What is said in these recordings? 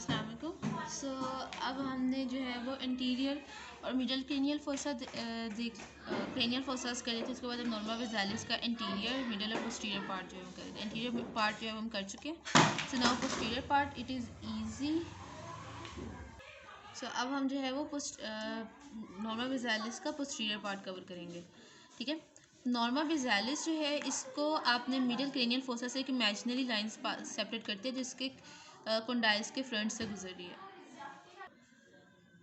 अस्सलाम वालेकुम। सो अब हमने जो है वो इंटीरियर और मिडल क्रेनियल फोसा क्रेनियल फोसास करे थे। उसके बाद अब नॉर्मा वेजालिस का इंटीरियर, मिडल और पोस्टीरियर पार्ट जो है वो करे थे। इंटीरियर पार्ट जो है वो हम कर चुके हैं। So now posterior part it is easy. So अब हम जो है वो नॉर्मा वेजालिस का पोस्टीरियर पार्ट कवर करेंगे। ठीक है, नॉर्मा वेजालिस जो है इसको आपने मिडल क्रेनियल फोसा से एक इमेजिनरी लाइंस सेपरेट करते हैं जिसके कंडाइल्स के फ्रंट से गुजर रही है।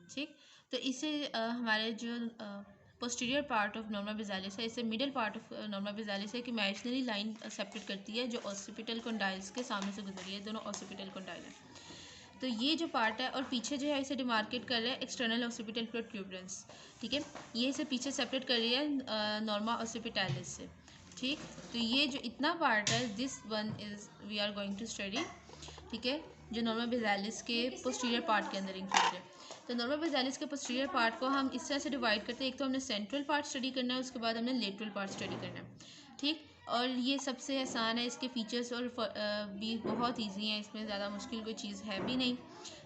ठीक, तो इसे हमारे जो पोस्टीरियर पार्ट ऑफ नॉर्मा वेजालिस है, इसे मिडल पार्ट ऑफ नॉर्मा वेजालिस है एक इमेजिनरी लाइन सेपरेट करती है जो ऑसिपिटल कंडाइल्स के सामने से गुजर रही है। दोनों ऑसिपिटल कंडाइल है। तो ये जो पार्ट है और पीछे जो है इसे डिमार्केट कर रहा है एक्सटर्नल ऑसिपिटल प्रोट्यूबरेंस। ठीक है, ये इसे पीछे सेपरेट कर रही है नॉर्मा ऑसिपिटालिस से। ठीक, तो ये जो इतना पार्ट है this one is we are going to study. ठीक है, जो नॉर्मा वेजालिस के पोस्टीरियर पार्ट के अंदर इंक्लूड है। तो नॉर्मा वेजालिस के पोस्टीरियर पार्ट को हम इस तरह से डिवाइड करते हैं, एक तो हमने सेंट्रल पार्ट स्टडी करना है, उसके बाद हमने लेटरल पार्ट स्टडी करना है। ठीक, और ये सबसे आसान है, इसके फीचर्स और भी बहुत इजी हैं, इसमें ज़्यादा मुश्किल कोई चीज़ है भी नहीं।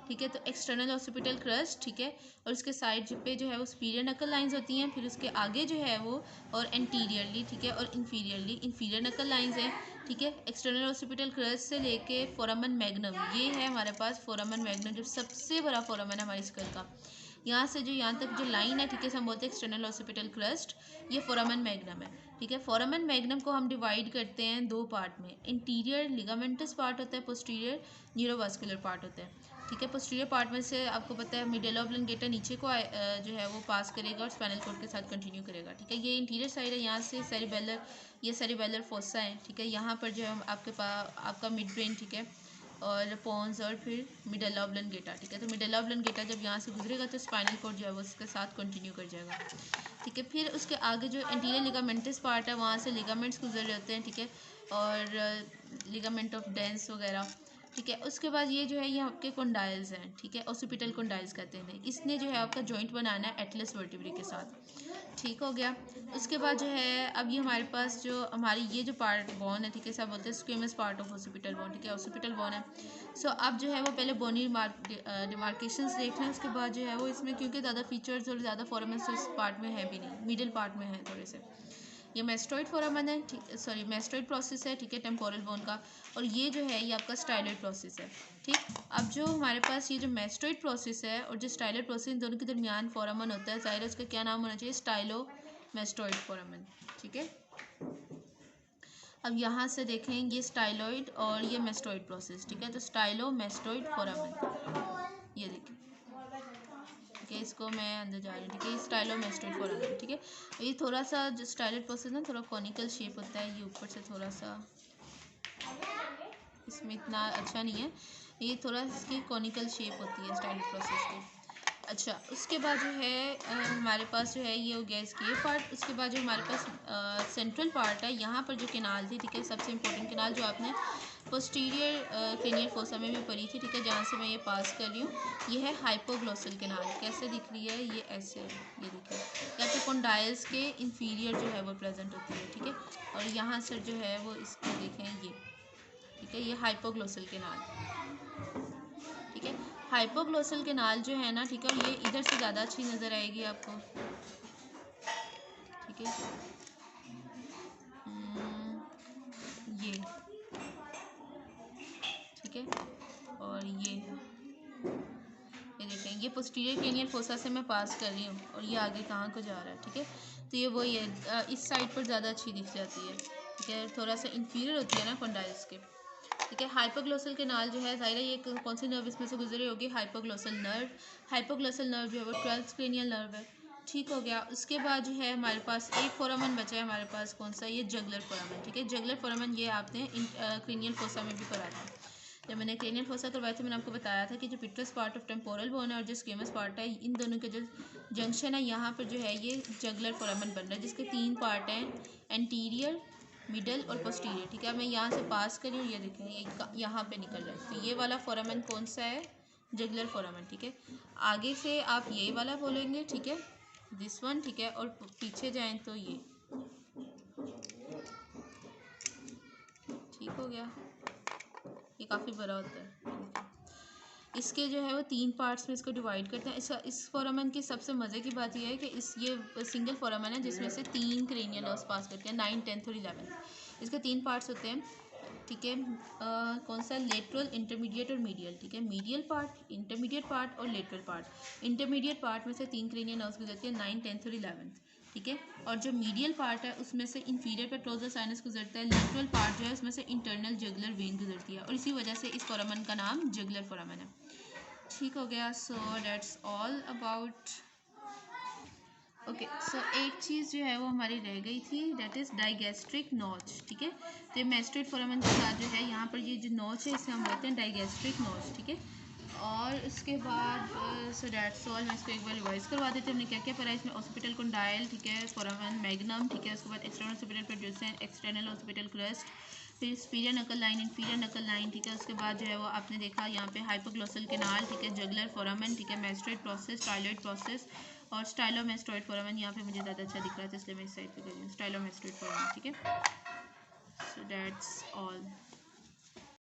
ठीक है, तो एक्सटर्नल ऑसिपिटल क्रस्ट, ठीक है, और उसके साइड पे जो है वो सुपीरियर नकल लाइंस होती हैं, फिर उसके आगे जो है वो और एंटीरियरली, ठीक है, और इन्फीरियर नकल लाइंस हैं। ठीक है, एक्सटर्नल ऑसिपिटल क्रस्ट से लेके फोरामन मैग्नम, ये है हमारे पास फोरामन मैग्नम, जो सबसे बड़ा फोरामन है हमारी स्कल का। यहाँ से जो यहाँ तक जो लाइन है, ठीक है, हम बोलते हैं एक्सटर्नल ऑसिपिटल क्रस्ट, ये फोरामन मैग्नम है। ठीक है, फोरामन मैग्नम को हम डिवाइड करते हैं दो पार्ट में, इंटीरियर लिगामेंटस पार्ट होता है, पोस्टीरियर न्यूरोवास्कुलर पार्ट होता है। ठीक है, पोस्टीरियर पार्ट में से आपको पता है मिडेला ऑब्लिंगेटा नीचे को जो है वो पास करेगा और स्पाइनल कॉर्ड के साथ कंटिन्यू करेगा। ठीक है, ये इंटीरियर साइड है, यहाँ से सेरिबेलर, ये सेरिबेलर फोसा है। ठीक है, यहाँ पर जो है आपके पास आपका मिड ब्रेन, ठीक है, और पोन्स और फिर मिडेला ऑब्लिंगेटा। ठीक है, तो मिडेला ऑब्लिंगेटा जब यहाँ से गुजरेगा तो स्पाइनल कॉर्ड जो है वो उसके साथ कंटिन्यू कर जाएगा। ठीक है, फिर उसके आगे जो एंटीरियर लिगामेंटस पार्ट है वहाँ से लिगामेंट्स गुजर जाते हैं। ठीक है, और लिगामेंट ऑफ डेंस वगैरह। ठीक है, उसके बाद ये जो है ये आपके कंडाइल्स हैं। ठीक है, ऑसिपिटल कंडाइल्स कहते हैं, इसने जो है आपका जॉइंट बनाना है एटलस वर्टिब्रे के साथ। ठीक हो गया, उसके बाद जो है अब ये हमारे पास जो हमारी ये जो पार्ट बोन है, ठीक है, सब बोलते हैं squamous part of occipital bone. ठीक है, ऑसिपिटल बोन है। सो अब जो है वो पहले बोनी डिमार्केशंस देख रहे हैं, उसके बाद जो है वो इसमें क्योंकि ज़्यादा फीचर्स और ज़्यादा फॉर्मेंस इस पार्ट में है भी नहीं, मिडिल पार्ट में है थोड़े से। ये मेस्टोइड फोरामन है, ठीक, सॉरी मेस्टोइड प्रोसेस है। ठीक है, टेम्पोरल बोन का, और ये जो है ये आपका स्टाइलॉइड प्रोसेस है। ठीक, अब जो हमारे पास ये जो मेस्टोइड प्रोसेस है और जो स्टाइलॉइड प्रोसेस, इन दोनों के दरमियान फोरामन होता है, ज़ाहिर है उसका क्या नाम होना चाहिए, स्टाइलो मेस्टोइड फोरामन। ठीक है, अब यहाँ से देखें ये स्टाइलॉइड और ये मेस्टोइड प्रोसेस। ठीक है, तो स्टाइलो मेस्टोइड फोरामन, ये देखिए। ठीक है, इसको मैं अंदर जा रही हूँ। ठीक है, स्टाइलो मेस्टोइड फोरामन। ठीक है, ये थोड़ा सा जो स्टाइलॉइड प्रोसेस ना थोड़ा कॉनिकल शेप होता है, ये ऊपर से थोड़ा सा इसमें इतना अच्छा नहीं है, ये थोड़ा इसकी कॉनिकल शेप होती है स्टाइलॉइड प्रोसेस की। अच्छा, उसके बाद जो है हमारे पास जो है ये हो गया इसकी ये पार्ट। उसके बाद जो हमारे पास सेंट्रल पार्ट है, यहाँ पर जो केनाल थी, ठीक है, सबसे इंपॉर्टेंट केनाल जो आपने पोस्टीरियर क्रेनियल फोसा में भी पढ़ी थी। ठीक है, जहाँ से मैं ये पास कर रही हूँ, ये है हाइपोग्लोसल केनाल। कैसे दिख रही है, ये ऐसे है, ये देखिए, यहाँ पे कंडाइल्स के इंफीरियर जो है वो प्रेजेंट होती है। ठीक है, और यहाँ से जो है वो इसको देखें ये, ठीक है, ये हाइपोग्लोसल केनाल। ठीक है, हाइपोग्लोसल केनाल जो है ना, ठीक है, ये इधर से ज़्यादा अच्छी नज़र आएगी आपको। ठीक है, ये, ठीक है, और ये देखें, ये पोस्टीरियर क्रेनियल फोसा से मैं पास कर रही हूँ और ये आगे कहाँ को जा रहा है। ठीक है, तो ये वही है, इस साइड पर ज़्यादा अच्छी दिख जाती है। ठीक है, थोड़ा सा इंफीरियर होती है ना कंडाइल्स के। ठीक है, हाइपोग्लोसल केनाल जो है, ज़ाहिर है ये कौन सी नर्व इसमें से गुजरी होगी, हाइपोग्लोसल नर्व। हाइपोग्लोसल नर्व जो है वो 12th क्रेनियल नर्व है। ठीक हो गया, उसके बाद जो है हमारे पास एक फोरामन बचा है हमारे पास, कौन सा, ये जगलर फोरामन। ठीक है, जगलर फोरामन ये आपने क्रेनियल फोसा में भी पढ़ा था। जब मैंने क्रेनियल फोसा करवाया था मैंने आपको बताया था कि जो पिट्रस पार्ट ऑफ टेम्पोरल बोन है और जो स्क्वेमस पार्ट है, इन दोनों के जो जंक्शन है यहाँ पर जो है ये जगलर फोरामन बन रहा है, जिसके 3 पार्ट हैं, एंटीरियर, मिडल और पोस्टीरियर। ठीक है, मैं यहाँ से पास करी हूँ, ये देखें ये यहाँ पे निकल रहा है। तो ये वाला फोरामन कौन सा है, जगलर फोरामन। ठीक है, आगे से आप ये वाला बोलेंगे, ठीक है, दिस वन। ठीक है, और पीछे जाएं तो ये, ठीक हो गया, ये काफ़ी बड़ा होता है। इसके जो है वो 3 पार्ट्स में इसको डिवाइड करते हैं। इस फोरामन की सबसे मज़े की बात यह है कि ये सिंगल फोरामन है जिसमें से 3 क्रेनियल नर्व्स पास करते हैं, 9, 10th और 11th। इसके 3 पार्ट्स होते हैं, ठीक है। कौन सा? लेटरल, इंटरमीडिएट और मीडियल, ठीक है। मीडियल पार्ट, इंटरमीडिएट पार्ट और लेटरल पार्ट। इंटरमीडिएट पार्ट में से 3 क्रेनियल नर्व्स गुजरती है, 9, 10th और 11th, ठीक है। और जो मीडियल पार्ट है उसमें से इंफीरियर पेट्रोजल साइनस गुजरता है। लेटरल पार्ट जो है उसमें से इंटरनल जगुलर वेन गुजरती है और इसी वजह से इस फोरामन का नाम जगुलर फोरामन है। ठीक हो गया। So that's all about. Okay, so एक चीज़ जो है वो हमारी रह गई थी, दैट इज़ डाइगैस्ट्रिक नॉच, ठीक है। तो ये मैस्टोइड फोरामन के साथ जो है यहाँ पर ये जो नॉच है इसे हम बोलते हैं डाइगैस्ट्रिक नॉच, ठीक है। और इसके बाद सो दैट्स ऑल। मैं इसको एक बार रिवाइज करवा देती हूँ हमने क्या क्या पढ़ा इसमें। ऑसिपिटल कंडाइल, ठीक है, फोरामन मैग्नम, ठीक है। उसके बाद external occipital protuberance, external occipital crest, फिर superior nuchal line, inferior nuchal line, ठीक है। उसके बाद जो है वो आपने देखा यहाँ पे हाइपोग्लोसल कैनाल, ठीक है, जगुलर फोरामन, ठीक है, मैस्टोइड प्रोसेस, स्टाइलॉइड प्रोसेस और स्टाइलोमेस्टोइड फोरामन। यहाँ पे मुझे ज़्यादा अच्छा दिख रहा था इसलिए मैं इस साइड पे कर रही हूँ, स्टाइलोमेस्टोइड फोरामन, ठीक है। सो दैट्स ऑल।